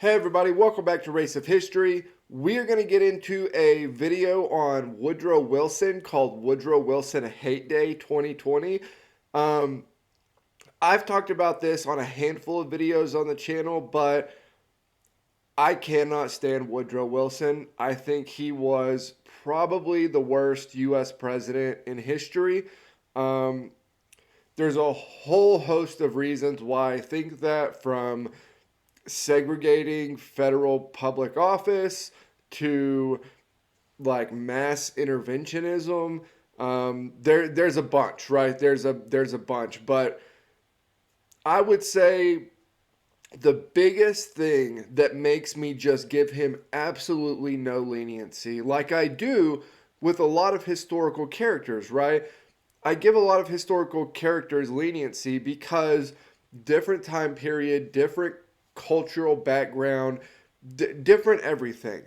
Hey everybody, welcome back to Race of History. We are going to get into a video on Woodrow Wilson called Woodrow Wilson Hate Day 2020. I've talked about this on a handful of videos on the channel, but I cannot stand Woodrow Wilson. I think he was probably the worst U.S. president in history. There's a whole host of reasons why I think that, from segregating federal public office to like mass interventionism. There's a bunch, right? There's a bunch, but I would say the biggest thing that makes me just give him absolutely no leniency, like I do with a lot of historical characters, right? I give a lot of historical characters leniency because different time period, different cultural background, different everything.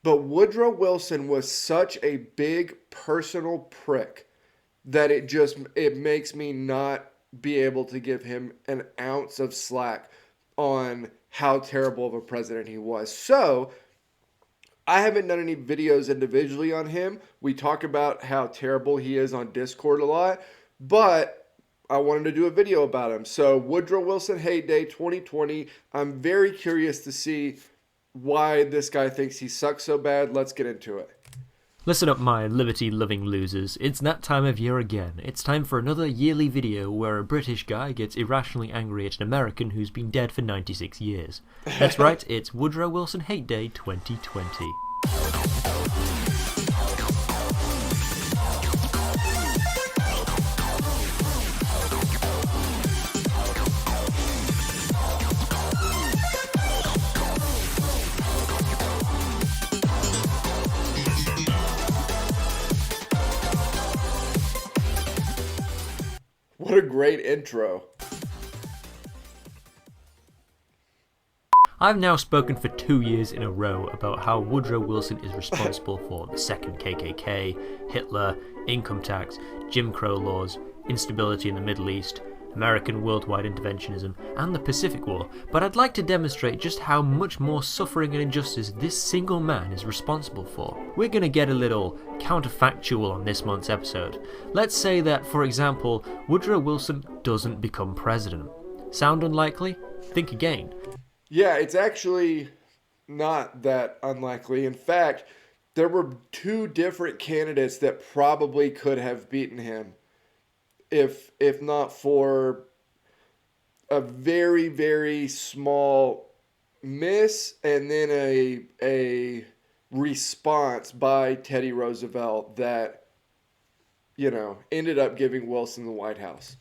But Woodrow Wilson was such a big personal prick that it makes me not be able to give him an ounce of slack on how terrible of a president he was. So I haven't done any videos individually on him. We talk about how terrible he is on Discord a lot, but I wanted to do a video about him. So Woodrow Wilson Hate Day 2020. I'm very curious to see why this guy thinks he sucks so bad. Let's get into it. Listen up, my liberty-loving losers. It's that time of year again. It's time for another yearly video where a British guy gets irrationally angry at an American who's been dead for 96 years. That's right, it's Woodrow Wilson Hate Day 2020. What a great intro. I've now spoken for 2 years in a row about how Woodrow Wilson is responsible for the second KKK, Hitler, income tax, Jim Crow laws, instability in the Middle East, American worldwide interventionism, and the Pacific War, but I'd like to demonstrate just how much more suffering and injustice this single man is responsible for. We're going to get a little counterfactual on this month's episode. Let's say that, for example, Woodrow Wilson doesn't become president. Sound unlikely? Think again. Yeah, it's actually not that unlikely. In fact, there were two different candidates that probably could have beaten him if not for a very, very small miss and then a response by Teddy Roosevelt that, ended up giving Wilson the White House.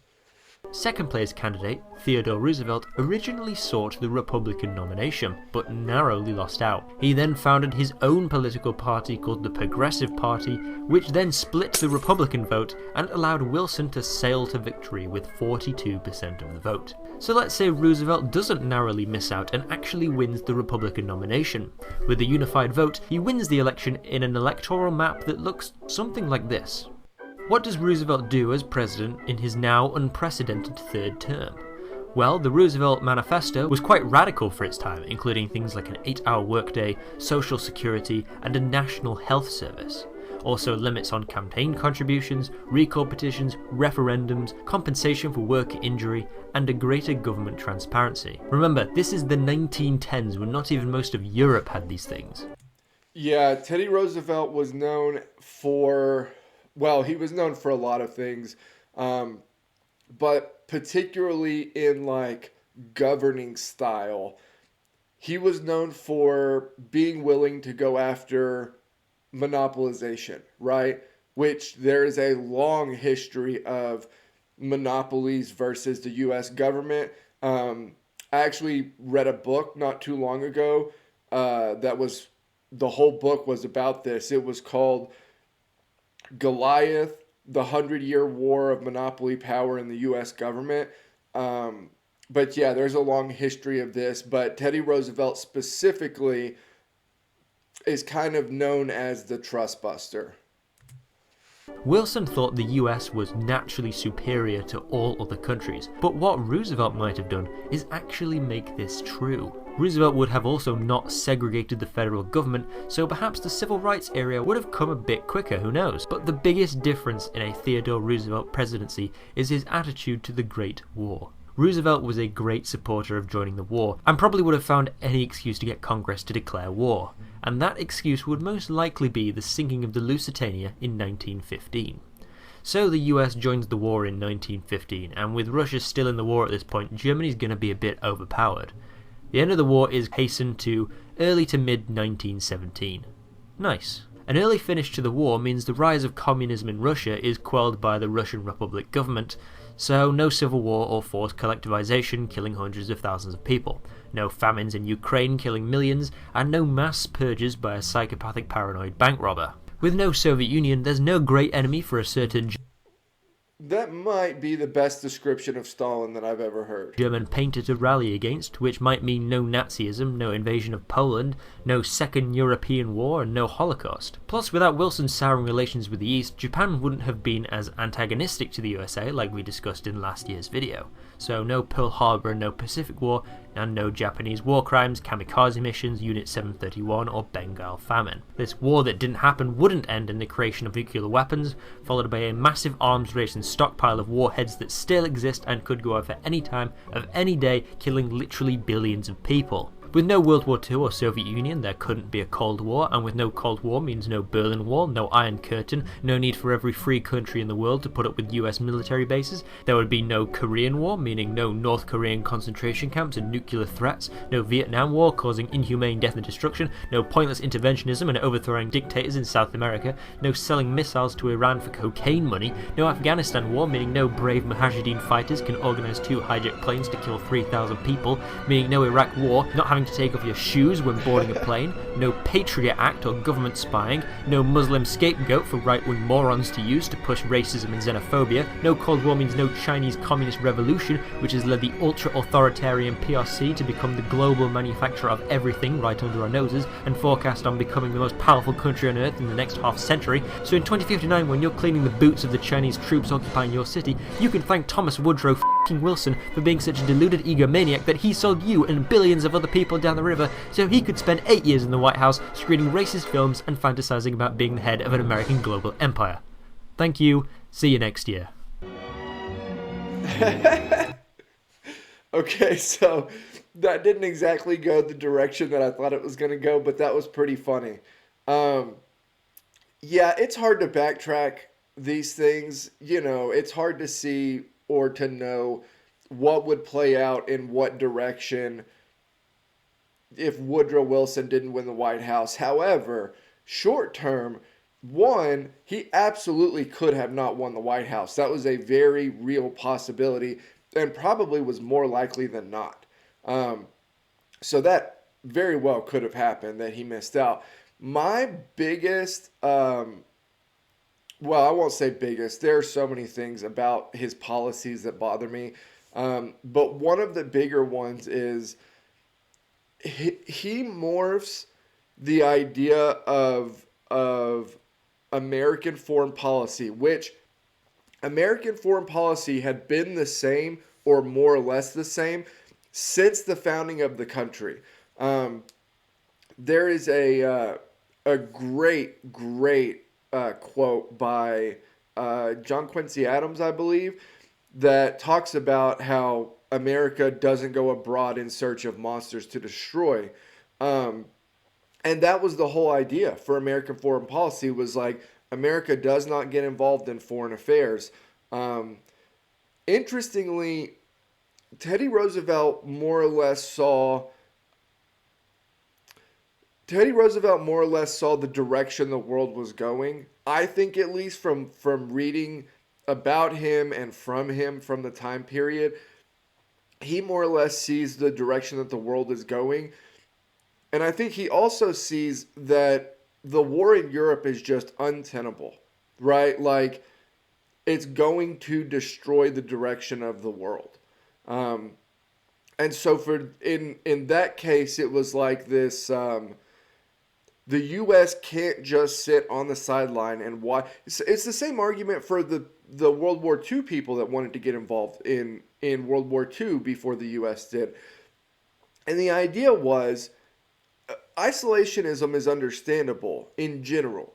Second place candidate, Theodore Roosevelt, originally sought the Republican nomination, but narrowly lost out. He then founded his own political party called the Progressive Party, which then split the Republican vote and allowed Wilson to sail to victory with 42% of the vote. So let's say Roosevelt doesn't narrowly miss out and actually wins the Republican nomination. With a unified vote, he wins the election in an electoral map that looks something like this. What does Roosevelt do as president in his now unprecedented third term? Well, the Roosevelt Manifesto was quite radical for its time, including things like an 8-hour workday, social security, and a national health service. Also limits on campaign contributions, recall petitions, referendums, compensation for work injury, and a greater government transparency. Remember, this is the 1910s when not even most of Europe had these things. Yeah, Teddy Roosevelt was known for... Well, he was known for a lot of things, but particularly in like governing style, he was known for being willing to go after monopolization, right? Which there is a long history of monopolies versus the U.S. government. I actually read a book not too long ago the whole book was about this. It was called Goliath, the 100-Year War of Monopoly Power in the U.S. Government. But yeah, there's a long history of this. But Teddy Roosevelt specifically is kind of known as the trust buster. Wilson thought the US was naturally superior to all other countries, but what Roosevelt might have done is actually make this true. Roosevelt would have also not segregated the federal government, so perhaps the civil rights era would have come a bit quicker, who knows. But the biggest difference in a Theodore Roosevelt presidency is his attitude to the Great War. Roosevelt was a great supporter of joining the war, and probably would have found any excuse to get Congress to declare war, and that excuse would most likely be the sinking of the Lusitania in 1915. So the US joins the war in 1915, and with Russia still in the war at this point, Germany's going to be a bit overpowered. The end of the war is hastened to early to mid 1917. Nice. An early finish to the war means the rise of communism in Russia is quelled by the Russian Republic government, so no civil war or forced collectivization killing hundreds of thousands of people, no famines in Ukraine killing millions, and no mass purges by a psychopathic paranoid bank robber. With no Soviet Union, there's no great enemy for a certain That might be the best description of Stalin that I've ever heard. German painter to rally against, which might mean no Nazism, no invasion of Poland, no Second European War, and no Holocaust. Plus, without Wilson's souring relations with the East, Japan wouldn't have been as antagonistic to the USA like we discussed in last year's video. So no Pearl Harbor, no Pacific War, and no Japanese war crimes, kamikaze missions, Unit 731, or Bengal famine. This war that didn't happen wouldn't end in the creation of nuclear weapons, followed by a massive arms race and stockpile of warheads that still exist and could go off at any time of any day, killing literally billions of people. With no World War II or Soviet Union, there couldn't be a Cold War, and with no Cold War means no Berlin Wall, no Iron Curtain, no need for every free country in the world to put up with US military bases. There would be no Korean War, meaning no North Korean concentration camps and nuclear threats, no Vietnam War causing inhumane death and destruction, no pointless interventionism and overthrowing dictators in South America, no selling missiles to Iran for cocaine money, no Afghanistan War, meaning no brave Mujahideen fighters can organize 2 hijacked planes to kill 3,000 people, meaning no Iraq War, not having to take off your shoes when boarding a plane, no Patriot Act or government spying, no Muslim scapegoat for right-wing morons to use to push racism and xenophobia, no Cold War means no Chinese Communist Revolution, which has led the ultra-authoritarian PRC to become the global manufacturer of everything right under our noses and forecast on becoming the most powerful country on earth in the next half century. So in 2059, when you're cleaning the boots of the Chinese troops occupying your city, you can thank Thomas Woodrow Wilson for being such a deluded egomaniac that he sold you and billions of other people down the river so he could spend 8 years in the White House screening racist films and fantasizing about being the head of an American global empire. Thank you. See you next year. Okay, so that didn't exactly go the direction that I thought it was going to go, but that was pretty funny. Yeah, it's hard to backtrack these things. You know, it's hard to see or to know what would play out in what direction if Woodrow Wilson didn't win the White House. However, short term, one, he absolutely could have not won the White House. That was a very real possibility and probably was more likely than not. So that very well could have happened that he missed out. My biggest, well, I won't say biggest. There are so many things about his policies that bother me. But one of the bigger ones is he morphs the idea of American foreign policy, which American foreign policy had been the same or more or less the same since the founding of the country. There is a great quote by John Quincy Adams, I believe, that talks about how America doesn't go abroad in search of monsters to destroy. And that was the whole idea for American foreign policy, was like, America does not get involved in foreign affairs. Interestingly, Teddy Roosevelt more or less saw the direction the world was going. I think, at least from reading about him and from the time period, he more or less sees the direction that the world is going. And I think he also sees that the war in Europe is just untenable, right? Like, it's going to destroy the direction of the world. And so in that case, it was like this, the U.S. can't just sit on the sideline and watch. It's the same argument for the World War II people that wanted to get involved in World War II before the U.S. did. And the idea was isolationism is understandable in general.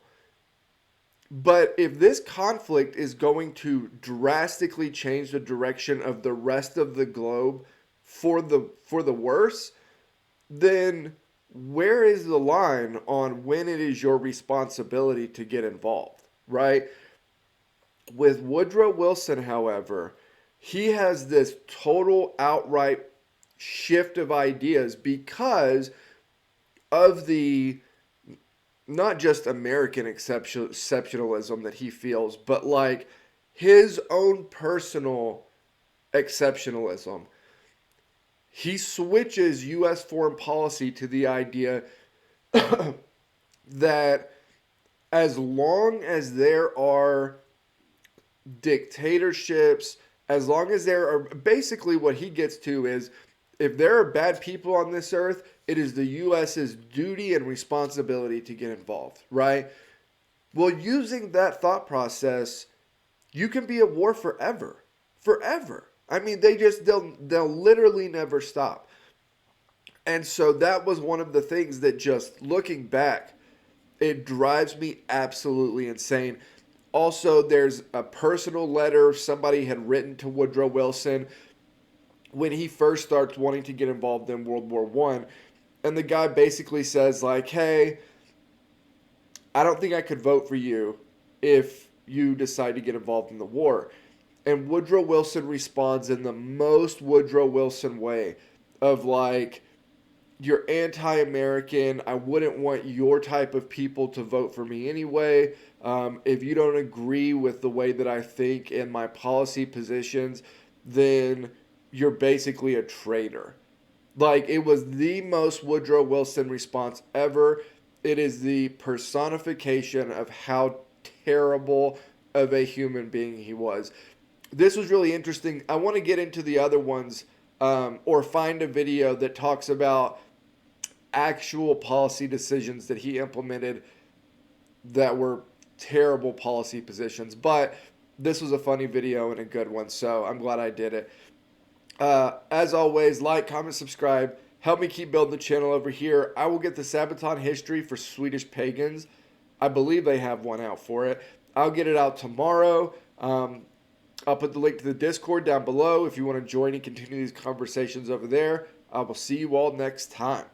But if this conflict is going to drastically change the direction of the rest of the globe for the worse, then where is the line on when it is your responsibility to get involved, right? With Woodrow Wilson, however, he has this total outright shift of ideas because of the not just American exceptionalism that he feels, but like his own personal exceptionalism. He switches U.S. foreign policy to the idea that as long as there are dictatorships, as long as there are, basically what he gets to is, if there are bad people on this earth, it is the U.S.'s duty and responsibility to get involved, right? Well, using that thought process, you can be at war forever. Forever. I mean, they'll literally never stop. And so that was one of the things that, just looking back, it drives me absolutely insane. Also, there's a personal letter somebody had written to Woodrow Wilson when he first starts wanting to get involved in World War One. And the guy basically says, like, hey, I don't think I could vote for you if you decide to get involved in the war. And Woodrow Wilson responds in the most Woodrow Wilson way of like, you're anti-American. I wouldn't want your type of people to vote for me anyway. If you don't agree with the way that I think and my policy positions, then you're basically a traitor. Like, it was the most Woodrow Wilson response ever. It is the personification of how terrible of a human being he was. This was really interesting. I want to get into the other ones, or find a video that talks about actual policy decisions that he implemented that were terrible policy positions. But this was a funny video and a good one, so I'm glad I did it. As always, like, comment, subscribe. Help me keep building the channel over here. I will get the Sabaton history for Swedish pagans. I believe they have one out for it. I'll get it out tomorrow. I'll put the link to the Discord down below if you want to join and continue these conversations over there. I will see you all next time.